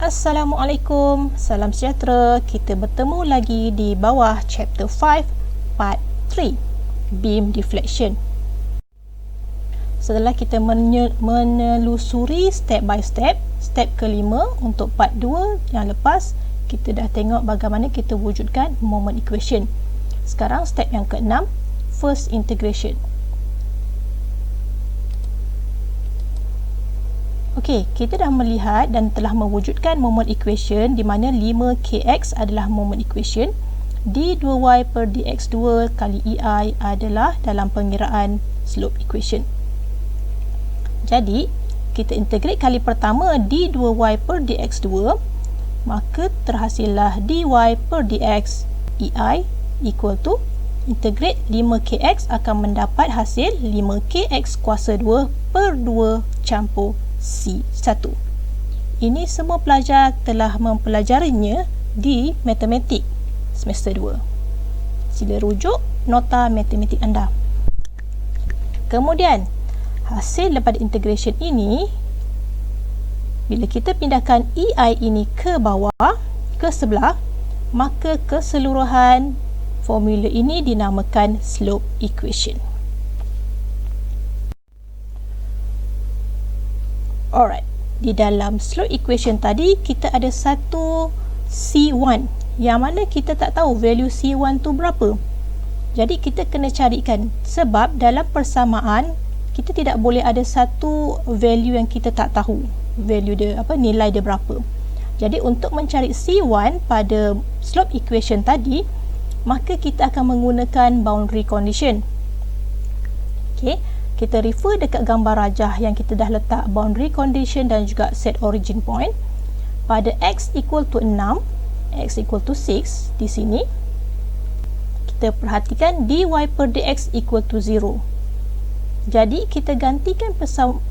Assalamualaikum, salam sejahtera. Kita bertemu lagi di bawah chapter 5 part 3, beam deflection. Setelah kita menelusuri step by step, step kelima untuk part 2 yang lepas, kita dah tengok bagaimana kita wujudkan moment equation. Sekarang step yang ke-6, first integration. Okey, kita dah melihat dan telah mewujudkan moment equation di mana 5kx adalah moment equation. D2y per dx2 kali EI adalah dalam pengiraan slope equation. Jadi, kita integrate kali pertama d2y per dx2, maka terhasillah dy per dx EI equal to integrate 5kx akan mendapat hasil 5kx kuasa 2 per 2 campur C1. Ini semua pelajar telah mempelajarinya di matematik semester 2. Sila rujuk nota matematik anda. Kemudian, hasil daripada integration ini, bila kita pindahkan EI ini ke bawah, ke sebelah, maka keseluruhan formula ini dinamakan slope equation. Alright, di dalam slope equation tadi kita ada satu C1 yang mana kita tak tahu value C1 tu berapa. Jadi kita kena carikan, sebab dalam persamaan kita tidak boleh ada satu value yang kita tak tahu value dia nilai dia berapa. Jadi untuk mencari C1 pada slope equation tadi, maka kita akan menggunakan boundary condition. Okey, kita refer dekat gambar rajah yang kita dah letak boundary condition dan juga set origin point. Pada x equal to 6, x equal to 6 di sini, kita perhatikan dy per dx equal to 0. Jadi kita gantikan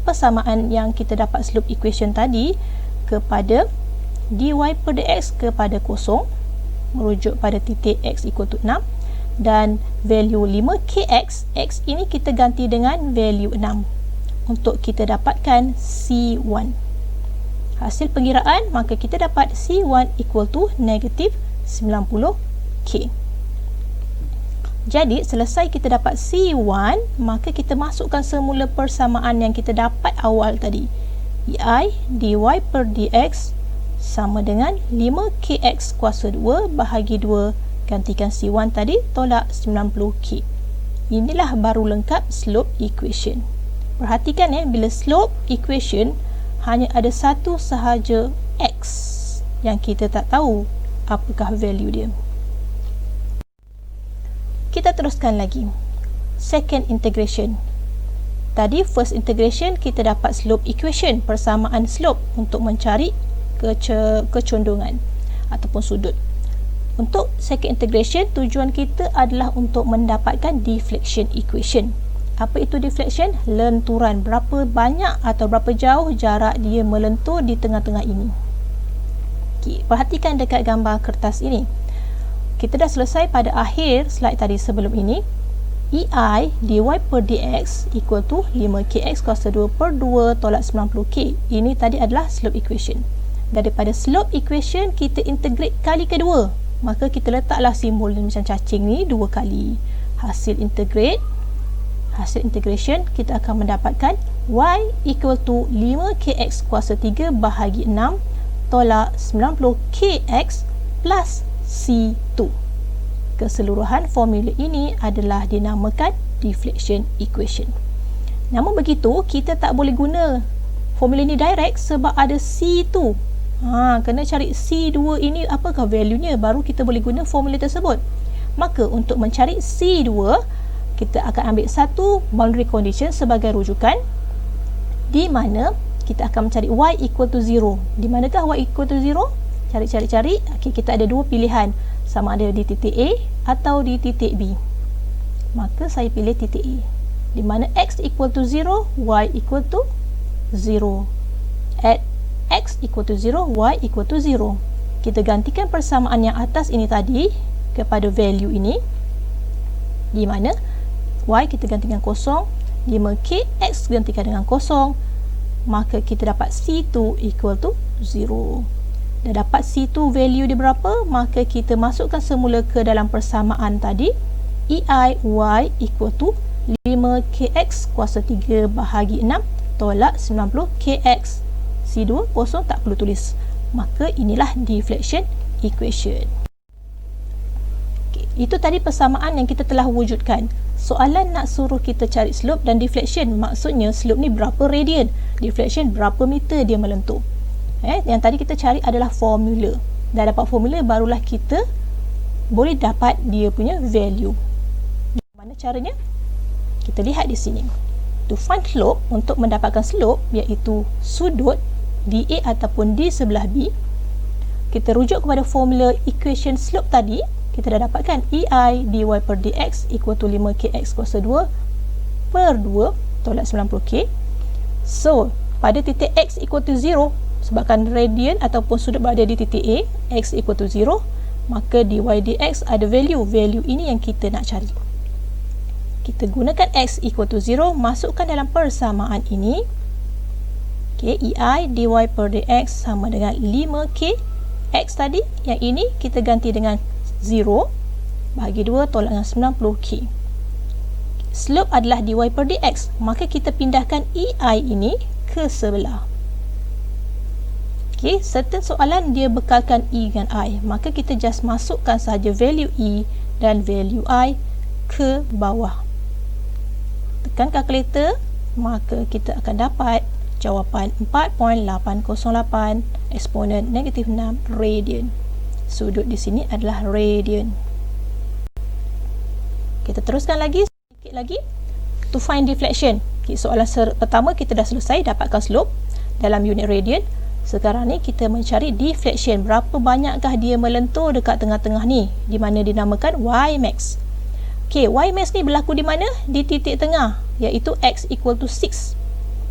persamaan yang kita dapat slope equation tadi kepada dy per dx kepada 0, merujuk pada titik x equal to 6, dan value 5kx, x ini kita ganti dengan value 6 untuk kita dapatkan C1. Hasil pengiraan, maka kita dapat C1 equal to negative 90k. Jadi selesai kita dapat C1, maka kita masukkan semula persamaan yang kita dapat awal tadi. EI dy per dx sama dengan 5kx kuasa 2 bahagi 2, gantikan C1 tadi, tolak 90k. Inilah baru lengkap slope equation. Perhatikan bila slope equation hanya ada satu sahaja x yang kita tak tahu apakah value dia. Kita teruskan lagi. Second integration. Tadi first integration kita dapat slope equation, persamaan slope untuk mencari kecondongan ataupun sudut. Untuk second integration, tujuan kita adalah untuk mendapatkan deflection equation. Apa itu deflection? Lenturan. Berapa banyak atau berapa jauh jarak dia melentur di tengah-tengah ini. Okay, perhatikan dekat gambar kertas ini. Kita dah selesai pada akhir slide tadi sebelum ini. EI dy per dx equal to 5kx kuasa 2 per 2 tolak 90k. Ini tadi adalah slope equation. Daripada slope equation, kita integrate kali kedua. Maka kita letaklah simbol macam cacing ni 2 kali. Hasil integration kita akan mendapatkan y equal to 5kx kuasa 3 bahagi 6 tolak 90kx plus C2. Keseluruhan formula ini adalah dinamakan deflection equation. Namun begitu, kita tak boleh guna formula ini direct sebab ada C2. Kena cari C2 ini apakah value-nya, baru kita boleh guna formula tersebut. Maka untuk mencari C2, kita akan ambil satu boundary condition sebagai rujukan, di mana kita akan mencari y equal to 0. Di manakah y equal to 0? Cari. Okay, kita ada dua pilihan, sama ada di titik A atau di titik B. Maka saya pilih titik A. Di mana x equal to 0, y equal to 0. At x equal to 0, y equal to 0. Kita gantikan persamaan yang atas ini tadi kepada value ini, di mana y kita gantikan 0, 5k, x gantikan dengan 0, maka kita dapat C2 equal to 0. Dah dapat C2 value dia berapa, maka kita masukkan semula ke dalam persamaan tadi. EI Y equal to 5kx kuasa 3 bahagi 6 tolak 90kx. C2 kosong, tak perlu tulis. Maka inilah deflection equation. Itu tadi persamaan yang kita telah wujudkan. Soalan nak suruh kita cari slope dan deflection. Maksudnya slope ni berapa radian, deflection berapa meter dia melentur. Yang tadi kita cari adalah formula. Dah dapat formula, barulah kita boleh dapat dia punya value. Mana caranya? Kita lihat di sini. To find slope, untuk mendapatkan slope, iaitu sudut DA ataupun D sebelah B, kita rujuk kepada formula equation slope tadi. Kita dah dapatkan EI dy per dx equal to 5kx kuasa 2 per 2 tolak 90k. So, pada titik x equal to 0, sebabkan radian ataupun sudut berada di titik A, x equal to 0, maka dy dx ada value. Value ini yang kita nak cari. Kita gunakan x equal to 0, masukkan dalam persamaan ini. Okay, EI dy per dx sama dengan 5k. X tadi, yang ini kita ganti dengan 0 bahagi 2 tolak dengan 90k. Slope adalah dy per dx, maka kita pindahkan EI ini ke sebelah. Okay, certain soalan dia bekalkan E dengan I, maka kita just masukkan sahaja value E dan value I ke bawah. Tekan kalkulator, maka kita akan dapat jawapan 4.808 eksponen negatif 6 radian. Sudut di sini adalah radian. Kita teruskan lagi, sedikit lagi. To find deflection. Okay, soalan pertama kita dah selesai dapatkan slope dalam unit radian. Sekarang ni kita mencari deflection. Berapa banyakkah dia melentur dekat tengah-tengah ni, di mana dinamakan Y max. Okey, Y max ni berlaku di mana? Di titik tengah, iaitu x equal to 6.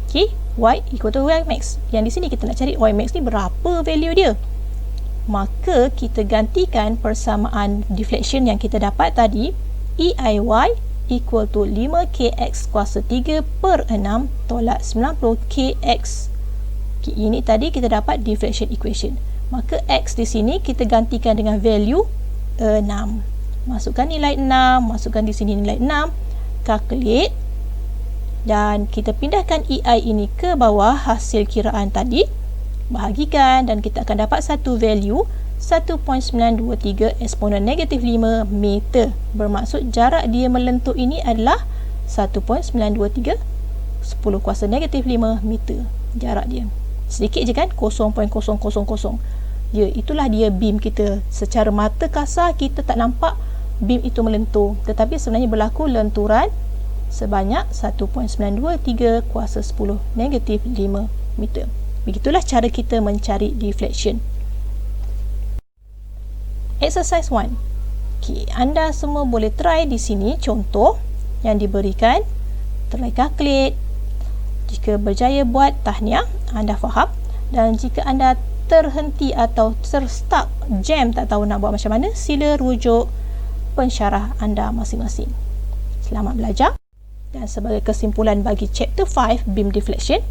Okey, Y equal to Y max. Yang di sini kita nak cari Y max ni berapa value dia. Maka kita gantikan persamaan deflection yang kita dapat tadi, EIY equal to 5kx kuasa 3 per 6 tolak 90kx. Okay, ini tadi kita dapat deflection equation. Maka x di sini kita gantikan dengan value 6. Masukkan nilai 6, masukkan di sini nilai 6, calculate, dan kita pindahkan EI ini ke bawah hasil kiraan tadi, bahagikan, dan kita akan dapat satu value 1.923 eksponen negatif 5 meter. Bermaksud jarak dia melentur ini adalah 1.923 10 kuasa negatif 5 meter jarak dia. Sedikit je kan, 0.000. Ya, itulah dia beam kita. Secara mata kasar kita tak nampak beam itu melentur, tetapi sebenarnya berlaku lenturan sebanyak 1.923 kuasa 10 negatif 5 meter. Begitulah cara kita mencari deflection. Exercise 1. Okay, anda semua boleh try di sini contoh yang diberikan. Try calculate. Jika berjaya buat, tahniah, anda faham. Dan jika anda terhenti atau terstuck, jam, tak tahu nak buat macam mana, sila rujuk pensyarah anda masing-masing. Selamat belajar. Dan sebagai kesimpulan bagi chapter 5 beam deflection,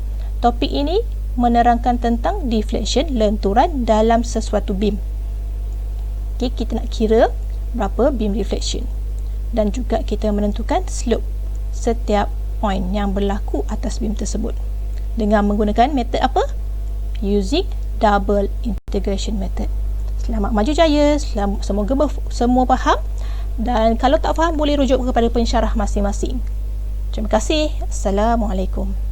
topik ini menerangkan tentang deflection, lenturan dalam sesuatu beam. Okay, kita nak kira berapa beam deflection, dan juga kita menentukan slope setiap point yang berlaku atas beam tersebut dengan menggunakan metod apa? Using double integration method. Selamat maju jaya, semoga semua faham, dan kalau tak faham boleh rujuk kepada pensyarah masing-masing. Terima kasih. Assalamualaikum.